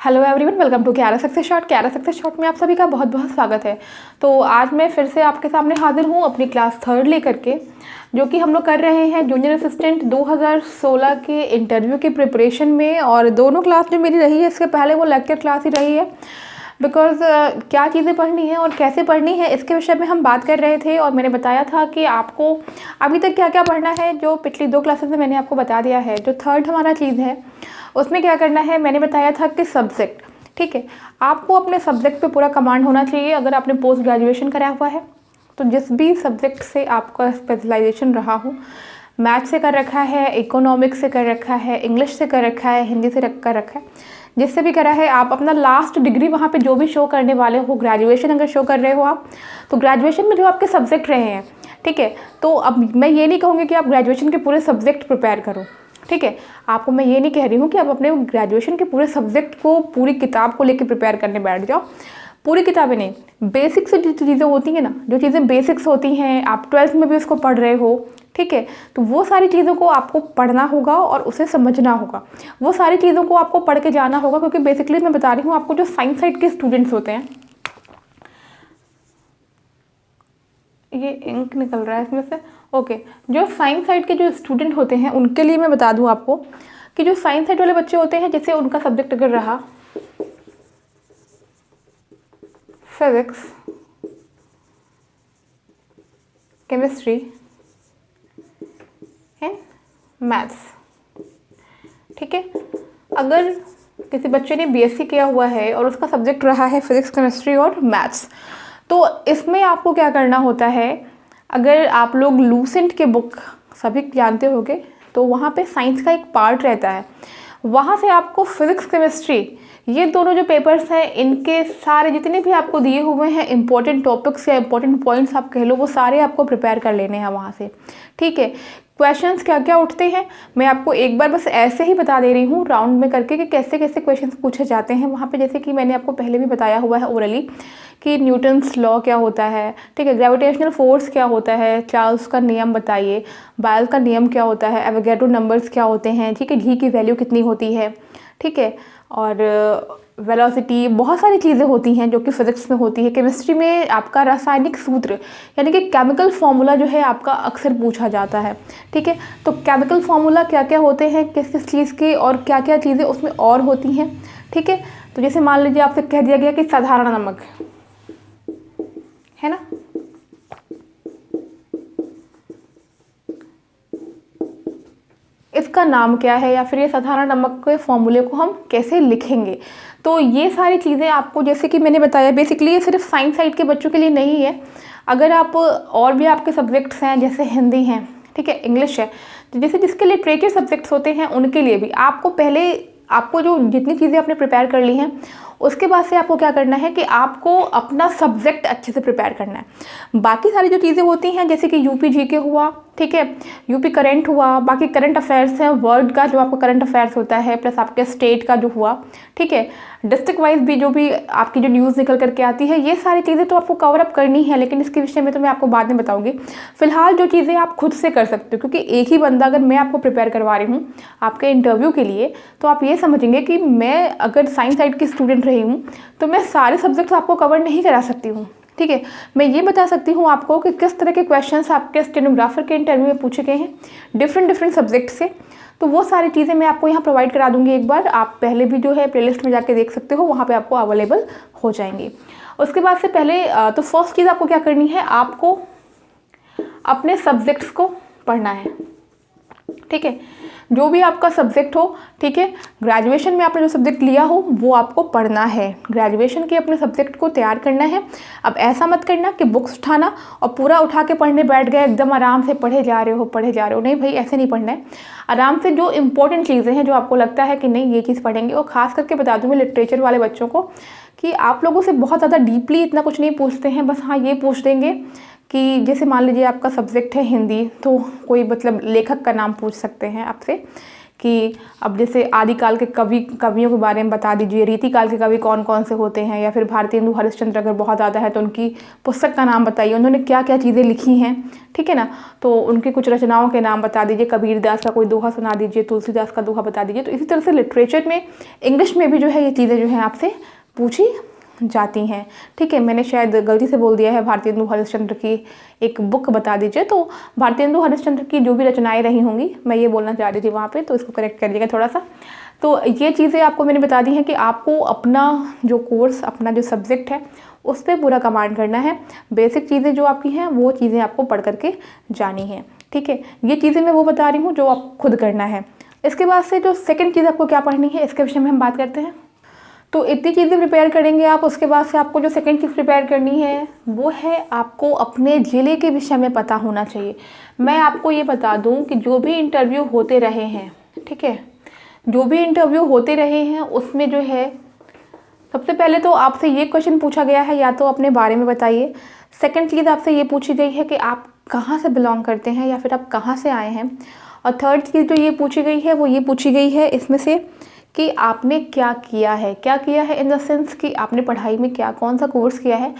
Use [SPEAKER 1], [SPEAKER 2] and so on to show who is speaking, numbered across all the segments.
[SPEAKER 1] Hello everyone, welcome to क्यारा success shot. क्यारा success shot में आप सभी का बहुत बहुत स्वागत है। तो आज मैं फिर से आपके सामने हाजिर हूँ अपनी क्लास 3rd लेकर के, जो कि हम लोग कर रहे हैं जूनियर असिस्टेंट 2016 के इंटरव्यू की प्रिपरेशन में। और दोनों क्लास जो मेरी रही है, इसके पहले वो लेक्चर क्लास ही रही है, बिकॉज़ क्या चीज़ें पढ़नी है और कैसे पढ़नी है इसके विषय में हम बात कर रहे थे। और मैंने बताया था कि आपको अभी तक क्या क्या पढ़ना है, जो पिछली 2 क्लासेस में मैंने आपको बता दिया है। जो 3rd हमारा चीज़ है उसमें क्या करना है, मैंने बताया था कि सब्जेक्ट, ठीक है, आपको अपने सब्जेक्ट पे पूरा कमांड होना चाहिए। अगर आपने पोस्ट ग्रेजुएशन करा हुआ है तो जिस भी सब्जेक्ट से आपका स्पेशलाइजेशन रहा हो, मैथ से कर रखा है, इकोनॉमिक्स से कर रखा है, इंग्लिश से कर रखा है, हिंदी से कर रखा है, जिससे भी करा है, आप अपना लास्ट डिग्री वहाँ पे जो भी शो करने वाले हो, ग्रेजुएशन अगर शो कर रहे हो आप, तो ग्रेजुएशन में जो आपके सब्जेक्ट रहे हैं, ठीक है। तो अब मैं ये नहीं कहूँगी कि आप ग्रेजुएशन के पूरे सब्जेक्ट प्रिपेयर करो, ठीक है। आपको मैं ये नहीं कह रही हूँ कि आप अपने ग्रेजुएशन के पूरे सब्जेक्ट को, पूरी किताब को लेके प्रिपेयर करने बैठ जाओ। पूरी किताबें नहीं, बेसिक्स जो चीज़ें होती हैं ना, जो चीज़ें बेसिक्स होती हैं, आप 12th में भी उसको पढ़ रहे हो, ठीक है, तो वो सारी चीज़ों को आपको पढ़ना होगा और उसे समझना होगा। वो सारी चीज़ों को आपको पढ़ के जाना होगा, क्योंकि बेसिकली मैं बता रही हूँ आपको, जो साइंस साइड के स्टूडेंट्स होते हैं, ये इंक निकल रहा है इसमें से, ओके। जो साइंस साइड के जो स्टूडेंट होते हैं उनके लिए मैं बता दूं आपको कि जो साइंस साइड वाले बच्चे होते हैं, जैसे उनका सब्जेक्ट अगर रहा फिजिक्स, केमिस्ट्री एंड मैथ्स, ठीक है। अगर किसी बच्चे ने बीएससी किया हुआ है और उसका सब्जेक्ट रहा है फिजिक्स, केमिस्ट्री और मैथ्स, तो इसमें आपको क्या करना होता है, अगर आप लोग लूसेंट के बुक सभी जानते होंगे, तो वहाँ पे साइंस का एक पार्ट रहता है। वहाँ से आपको फिजिक्स, केमिस्ट्री, ये दोनों जो पेपर्स हैं, इनके सारे जितने भी आपको दिए हुए हैं इंपॉर्टेंट टॉपिक्स या इंपॉर्टेंट पॉइंट्स आप कह लो, वो सारे आपको प्रिपेयर कर लेने हैं वहाँ से, ठीक है। क्वेश्चंस क्या क्या उठते हैं मैं आपको एक बार बस ऐसे ही बता दे रही हूँ राउंड में करके कि कैसे कैसे क्वेश्चंस पूछे जाते हैं वहाँ पे। जैसे कि मैंने आपको पहले भी बताया हुआ है ओरली कि न्यूटन्स लॉ क्या होता है, ठीक है, ग्रेविटेशनल फोर्स क्या होता है, चार्ल्स का नियम बताइए, बायल का नियम क्या होता है, एवोगैड्रो नंबर्स क्या होते हैं, ठीक है, जी की वैल्यू कितनी होती है, ठीक है, और वेलोसिटी, बहुत सारी चीज़ें होती हैं जो कि फिजिक्स में होती है। केमिस्ट्री में आपका रासायनिक सूत्र यानी कि केमिकल फार्मूला जो है आपका अक्सर पूछा जाता है, ठीक है। तो केमिकल फार्मूला क्या क्या होते हैं, किस किस चीज़ के, और क्या क्या चीज़ें उसमें और होती हैं, ठीक है। तो जैसे मान लीजिए आपसे कह दिया गया कि साधारण नमक है ना, इसका नाम क्या है, या फिर ये साधारण नमक के फॉर्मूले को हम कैसे लिखेंगे। तो ये सारी चीज़ें आपको, जैसे कि मैंने बताया, बेसिकली ये सिर्फ साइंस साइड के बच्चों के लिए नहीं है। अगर आप और भी आपके सब्जेक्ट्स हैं, जैसे हिंदी हैं, ठीक है, इंग्लिश है, तो जैसे जिसके लिटरेचर सब्जेक्ट्स होते हैं उनके लिए भी आपको पहले, आपको जो जितनी चीज़ें आपने प्रिपेयर कर ली हैं, उसके बाद से आपको क्या करना है कि आपको अपना सब्जेक्ट अच्छे से प्रिपेयर करना है। बाकी सारी जो चीज़ें होती हैं, जैसे कि यूपी जीके हुआ, ठीक है, यूपी करंट हुआ, बाकी करंट अफेयर्स हैं, वर्ल्ड का जो आपका करंट अफेयर्स होता है, प्लस आपके स्टेट का जो हुआ, ठीक है, डिस्ट्रिक्ट वाइज भी जो भी आपकी जो न्यूज़ निकल करके आती है, ये सारी चीज़ें तो आपको कवर अप करनी है। लेकिन इसके विषय में तो मैं आपको बाद में बताऊंगी। फिलहाल जो चीज़ें आप खुद से कर सकते हो, क्योंकि एक ही बंदा अगर मैं आपको प्रिपेयर करवा रही हूँ आपके इंटरव्यू के लिए, तो आप ये समझेंगे कि मैं अगर साइंस साइड की स्टूडेंट रही हूँ तो मैं सारे सब्जेक्ट्स आपको कवर नहीं करा सकती हूँ, ठीक है। मैं ये बता सकती हूँ आपको कि किस तरह के क्वेश्चंस आपके स्टेनोग्राफर के इंटरव्यू में पूछे गए हैं डिफरेंट सब्जेक्ट से। तो वो सारी चीज़ें मैं आपको यहाँ प्रोवाइड करा दूँगी। एक बार आप पहले भी जो है प्लेलिस्ट में जाके देख सकते हो, वहाँ पे आपको अवेलेबल हो जाएंगी। उसके बाद से पहले तो फर्स्ट चीज़ आपको क्या करनी है, आपको अपने सब्जेक्ट्स को पढ़ना है, ठीक है, जो भी आपका सब्जेक्ट हो, ठीक है। ग्रेजुएशन में आपने जो सब्जेक्ट लिया हो वो आपको पढ़ना है, ग्रेजुएशन के अपने सब्जेक्ट को तैयार करना है। अब ऐसा मत करना कि बुक्स उठाना और पूरा उठा के पढ़ने बैठ गए, एकदम आराम से पढ़े जा रहे हो, नहीं भाई, ऐसे नहीं पढ़ना है। आराम से जो इंपॉर्टेंट चीज़ें हैं, जो आपको लगता है कि नहीं ये चीज़ पढ़ेंगे, और ख़ास करके बता दूँ मैं लिटरेचर वाले बच्चों को कि आप लोगों से बहुत ज़्यादा डीपली इतना कुछ नहीं पूछते हैं, बस हाँ ये पूछ देंगे कि जैसे मान लीजिए आपका सब्जेक्ट है हिंदी, तो कोई मतलब लेखक का नाम पूछ सकते हैं आपसे कि अब जैसे आदिकाल के कवियों के बारे में बता दीजिए, रीतिकाल के कवि कौन कौन से होते हैं, या फिर भारतेंदु हरिश्चंद्र अगर बहुत ज़्यादा है तो उनकी पुस्तक का नाम बताइए, उन्होंने क्या क्या चीज़ें लिखी हैं, ठीक है ना। तो उनकी कुछ रचनाओं के नाम बता दीजिए, कबीरदास का कोई दोहा सुना दीजिए, तुलसीदास का दोहा बता दीजिए। तो इसी तरह से लिटरेचर में, इंग्लिश में भी जो है ये चीज़ें जो हैं आपसे पूछी जाती हैं, ठीक है। मैंने शायद गलती से बोल दिया है भारतेंदु हरिश्चंद्र की एक बुक बता दीजिए, तो भारतेंदु हरिश्चंद्र की जो भी रचनाएं रही होंगी, मैं ये बोलना चाह रही थी वहाँ पे, तो इसको करेक्ट करिएगा थोड़ा सा। तो ये चीज़ें आपको मैंने बता दी हैं कि आपको अपना जो कोर्स, अपना जो सब्जेक्ट है उस पर पूरा कमांड करना है। बेसिक चीज़ें जो आपकी हैं वो चीज़ें आपको पढ़ करके जानी हैं, ठीक है। ये चीज़ें मैं वो बता रही हूँ जो आप खुद करना है। इसके बाद से जो सेकेंड चीज़ आपको क्या पढ़नी है, इसके विषय में हम बात करते हैं। तो इतनी चीज़ें प्रिपेयर करेंगे आप, उसके बाद से आपको जो सेकंड चीज़ प्रिपेयर करनी है वो है आपको अपने ज़िले के विषय में पता होना चाहिए। मैं आपको ये बता दूं कि जो भी इंटरव्यू होते रहे हैं, ठीक है, जो भी इंटरव्यू होते रहे हैं उसमें जो है सबसे पहले तो आपसे ये क्वेश्चन पूछा गया है, या तो अपने बारे में बताइए। सेकंड चीज़ आपसे ये पूछी गई है कि आप कहाँ से बिलोंग करते हैं या फिर आप कहाँ से आए हैं। और थर्ड चीज़ जो ये पूछी गई है वो ये पूछी गई है इसमें से कि आपने क्या किया है। क्या किया है इन द सेंस कि आपने पढ़ाई में क्या, कौन सा कोर्स किया है।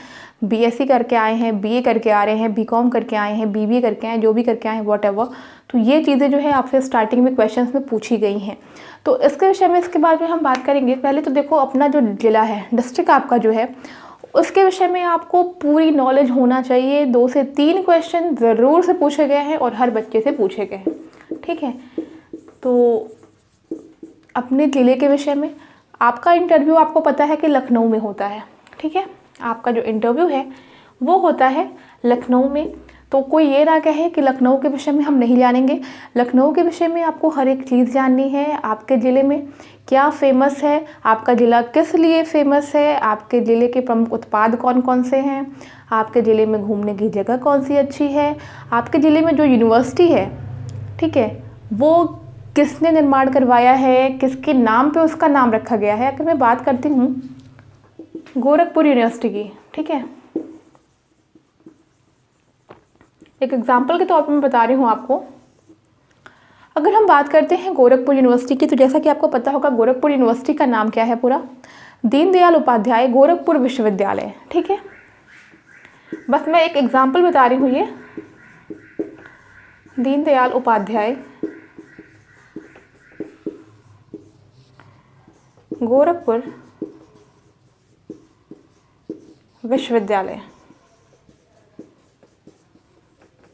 [SPEAKER 1] बीएससी करके आए हैं, बीए करके आ रहे हैं, बीकॉम करके आए हैं, बीबीए करके आए हैं, जो भी करके आए हैं, व्हाटएवर। तो ये चीज़ें जो है आपसे स्टार्टिंग में क्वेश्चंस में पूछी गई हैं। तो इसके विषय में इसके बाद में हम बात करेंगे। पहले तो देखो अपना जो जिला है, डिस्ट्रिक्ट आपका जो है, उसके विषय में आपको पूरी नॉलेज होना चाहिए। 2 से 3 क्वेश्चन ज़रूर से पूछे गए हैं और हर बच्चे से पूछे गए हैं, ठीक है। तो अपने ज़िले के विषय में आपका इंटरव्यू आपको पता है कि लखनऊ में होता है, ठीक है। आपका जो इंटरव्यू है वो होता है लखनऊ में। तो कोई ये ना कहे कि लखनऊ के विषय में हम नहीं जानेंगे। लखनऊ के विषय में आपको हर एक चीज़ जाननी है। आपके ज़िले में क्या फेमस है, आपका ज़िला किस लिए फेमस है, आपके ज़िले के प्रमुख उत्पाद कौन कौन से हैं, आपके ज़िले में घूमने की जगह कौन सी अच्छी है, आपके ज़िले में जो यूनिवर्सिटी है, ठीक है, वो किसने निर्माण करवाया है, किसके नाम पे उसका नाम रखा गया है। अगर मैं बात करती हूँ गोरखपुर यूनिवर्सिटी की, ठीक है, एक एग्जाम्पल के तौर पर मैं बता रही हूँ आपको। अगर हम बात करते हैं गोरखपुर यूनिवर्सिटी की, तो जैसा कि आपको पता होगा गोरखपुर यूनिवर्सिटी का नाम क्या है पूरा, दीनदयाल उपाध्याय गोरखपुर विश्वविद्यालय, ठीक है। बस मैं एक एग्जाम्पल बता रही हूँ, ये दीनदयाल उपाध्याय गोरखपुर विश्वविद्यालय,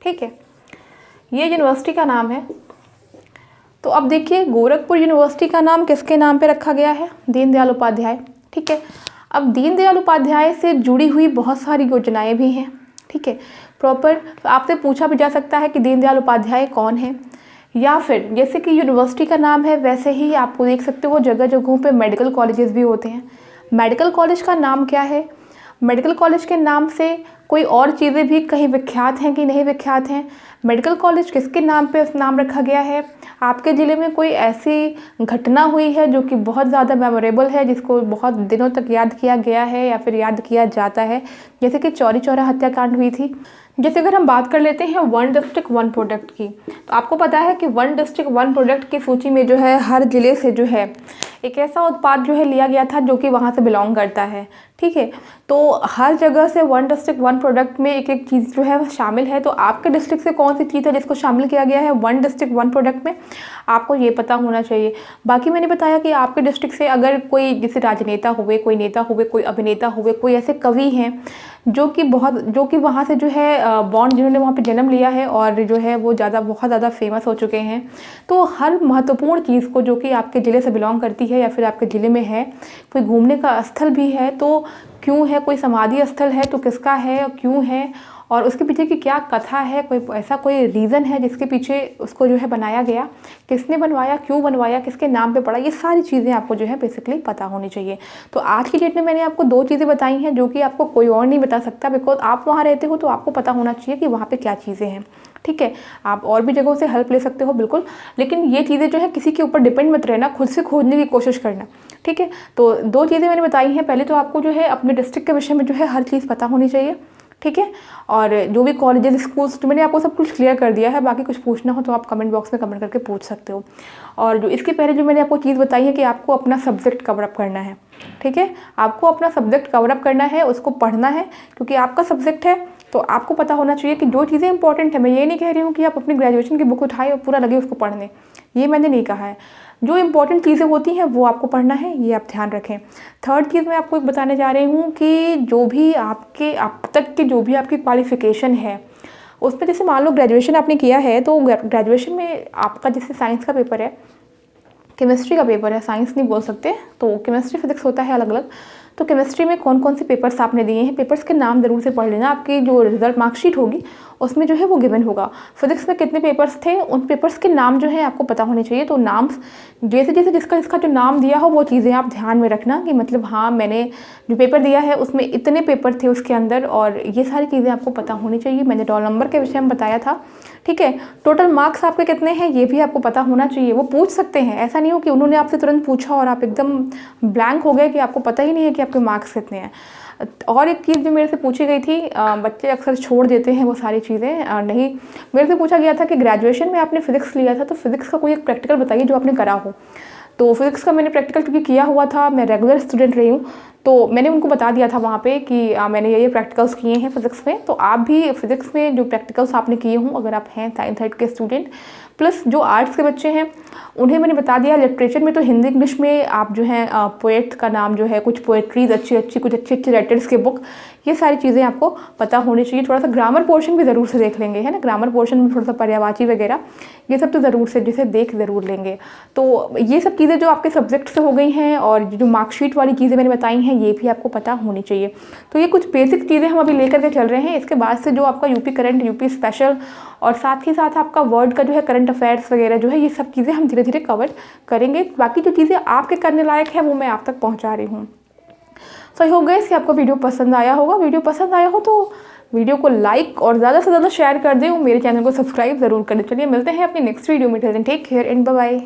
[SPEAKER 1] ठीक है, ये यूनिवर्सिटी का नाम है। तो अब देखिए गोरखपुर यूनिवर्सिटी का नाम किसके नाम पे रखा गया है, दीनदयाल उपाध्याय, ठीक है। अब दीनदयाल उपाध्याय से जुड़ी हुई बहुत सारी योजनाएं भी हैं, ठीक है। प्रॉपर आपसे पूछा भी जा सकता है कि दीनदयाल उपाध्याय कौन है, या फिर जैसे कि यूनिवर्सिटी का नाम है वैसे ही आपको देख सकते हो जगह जगहों पे मेडिकल कॉलेजेस भी होते हैं। मेडिकल कॉलेज का नाम क्या है, मेडिकल कॉलेज के नाम से कोई और चीज़ें भी कहीं विख्यात हैं कि नहीं विख्यात हैं, मेडिकल कॉलेज किसके नाम पे उस नाम रखा गया है, आपके ज़िले में कोई ऐसी घटना हुई है जो कि बहुत ज़्यादा मेमोरेबल है, जिसको बहुत दिनों तक याद किया गया है या फिर याद किया जाता है, जैसे कि चौरी चौरा हत्याकांड हुई थी। जैसे अगर हम बात कर लेते हैं 1 डिस्ट्रिक्ट 1 प्रोडक्ट की, तो आपको पता है कि 1 डिस्ट्रिक्ट 1 प्रोडक्ट की सूची में जो है हर ज़िले से जो है एक ऐसा उत्पाद जो है लिया गया था जो कि वहाँ से बिलोंग करता है, ठीक है। तो हर जगह से 1 डिस्ट्रिक्ट 1 प्रोडक्ट में एक एक चीज़ जो है वो शामिल है। तो आपके डिस्ट्रिक्ट से कौन सी चीज़ है जिसको शामिल किया गया है 1 डिस्ट्रिक्ट 1 प्रोडक्ट में, आपको ये पता होना चाहिए। बाकी मैंने बताया कि आपके डिस्ट्रिक्ट से अगर कोई जैसे राजनेता हुए, कोई नेता हुए, कोई अभिनेता हुए, कोई ऐसे कवि हैं जो कि वहाँ से जो है बॉन्ड जिन्होंने वहाँ पे जन्म लिया है और जो है वो बहुत ज़्यादा फेमस हो चुके हैं। तो हर महत्वपूर्ण चीज़ को जो कि आपके ज़िले से बिलोंग करती है या फिर आपके ज़िले में है, कोई घूमने का स्थल भी है तो क्यों है, कोई समाधि स्थल है तो किसका है और क्यों है, और उसके पीछे की क्या कथा है, कोई रीज़न है जिसके पीछे उसको जो है बनाया गया, किसने बनवाया, क्यों बनवाया, किसके नाम पे पड़ा, ये सारी चीज़ें आपको जो है बेसिकली पता होनी चाहिए। तो आज की डेट में मैंने आपको 2 चीज़ें बताई हैं जो कि आपको कोई और नहीं बता सकता, बिकॉज आप वहाँ रहते हो तो आपको पता होना चाहिए कि वहाँ पर क्या चीज़ें हैं, ठीक है। आप और भी जगहों से हेल्प ले सकते हो बिल्कुल, लेकिन ये चीज़ें जो है किसी के ऊपर डिपेंड मत रहना, खुद से खोजने की कोशिश करना, ठीक है। तो 2 चीज़ें मैंने बताई हैं। पहले तो आपको जो है अपने डिस्ट्रिक्ट के विषय में जो है हर चीज़ पता होनी चाहिए, ठीक है। और जो भी कॉलेजेस स्कूल्स तो मैंने आपको सब कुछ क्लियर कर दिया है, बाकी कुछ पूछना हो तो आप कमेंट बॉक्स में कमेंट करके पूछ सकते हो। और जो इसके पहले जो मैंने आपको चीज़ बताई है कि आपको अपना सब्जेक्ट कवर अप करना है, ठीक है, आपको अपना सब्जेक्ट कवर अप करना है, उसको पढ़ना है, क्योंकि आपका सब्जेक्ट है तो आपको पता होना चाहिए कि जो चीज़ें इंपॉर्टेंट है। मैं ये नहीं कह रही हूँ कि आप अपनी ग्रेजुएशन की बुक उठाए और पूरा लगे उसको पढ़ने, ये मैंने नहीं कहा है। जो इंपॉर्टेंट चीज़ें होती हैं वो आपको पढ़ना है, ये आप ध्यान रखें। थर्ड चीज़ मैं आपको एक बताने जा रही हूँ कि जो भी आपके अब तक की जो भी आपकी क्वालिफ़िकेशन है उसमें, जैसे मान लो ग्रेजुएशन आपने किया है तो ग्रेजुएशन में आपका जैसे साइंस का पेपर है, केमिस्ट्री का पेपर है, साइंस नहीं बोल सकते, तो केमिस्ट्री फिजिक्स होता है अलग अलग। तो केमिस्ट्री में कौन कौन से पेपर्स आपने दिए हैं, पेपर्स के नाम ज़रूर से पढ़ लेना। आपकी जो रिजल्ट मार्कशीट होगी उसमें जो है वो गिवन होगा। फिजिक्स में कितने पेपर्स थे, उन पेपर्स के नाम जो है आपको पता होने चाहिए। तो नाम जैसे जैसे जिसका जो नाम दिया हो वो चीज़ें आप ध्यान में रखना कि मतलब हाँ मैंने जो पेपर दिया है उसमें इतने पेपर थे उसके अंदर, और ये सारी चीज़ें आपको पता होनी चाहिए। मैंने रोल नंबर के विषय में बताया था, ठीक है। टोटल मार्क्स आपके कितने हैं ये भी आपको पता होना चाहिए। वो पूछ सकते हैं, ऐसा नहीं हो कि उन्होंने आपसे तुरंत पूछा और आप एकदम ब्लैंक हो गए कि आपको पता ही नहीं है कि आपके मार्क्स कितने हैं। और एक चीज़ जो मेरे से पूछी गई थी, बच्चे अक्सर छोड़ देते हैं वो सारी चीज़ें, नहीं, मेरे से पूछा गया था कि ग्रेजुएशन में आपने फिजिक्स लिया था तो फिजिक्स का कोई एक प्रैक्टिकल बताइए जो आपने करा हो। तो फिजिक्स का मैंने प्रैक्टिकल क्योंकि किया हुआ था, मैं रेगुलर स्टूडेंट रही हूँ, तो मैंने उनको बता दिया था वहाँ पे कि मैंने ये प्रैक्टिकल्स किए हैं फिजिक्स में। तो आप भी फिजिक्स में जो प्रैक्टिकल्स आपने किए हों, अगर आप हैं साइंस साइड के स्टूडेंट, प्लस जो आर्ट्स के बच्चे हैं उन्हें मैंने बता दिया। लिटरेचर में तो हिंदी इंग्लिश में आप जो है पोएट का नाम जो है, कुछ पोएट्रीज अच्छी अच्छी, कुछ अच्छी अच्छी राइटर्स के बुक, ये सारी चीज़ें आपको पता होनी चाहिए। थोड़ा सा ग्रामर पोर्शन भी ज़रूर से देख लेंगे, है ना, ग्रामर पोर्शन में थोड़ा सा पर्यायवाची वगैरह ये सब तो ज़रूर से जिसे देख ज़रूर लेंगे। तो ये सब चीज़ें जो आपके सब्जेक्ट से हो गई हैं, और जो मार्कशीट वाली चीज़ें मैंने बताई हैं ये भी आपको पता होनी चाहिए। तो ये कुछ बेसिक चीज़ें हम अभी लेकर के चल रहे हैं। इसके बाद से जो आपका यूपी करंट, यूपी स्पेशल, और साथ ही साथ आपका वर्ल्ड का जो है करंट अफेयर्स वगैरह जो है, ये सब चीज़ें हम धीरे धीरे कवर करेंगे। बाकी जो चीज़ें आपके करने लायक है वो मैं आप तक पहुंचा रही हूँ। सो आई होप गाइस कि आपको वीडियो पसंद आया होगा। वीडियो पसंद आया हो तो वीडियो को लाइक और ज़्यादा से ज़्यादा शेयर कर दें, और मेरे चैनल को सब्सक्राइब ज़रूर करें। चलिए मिलते हैं अपनी नेक्स्ट वीडियो में। Till then take care and bye bye.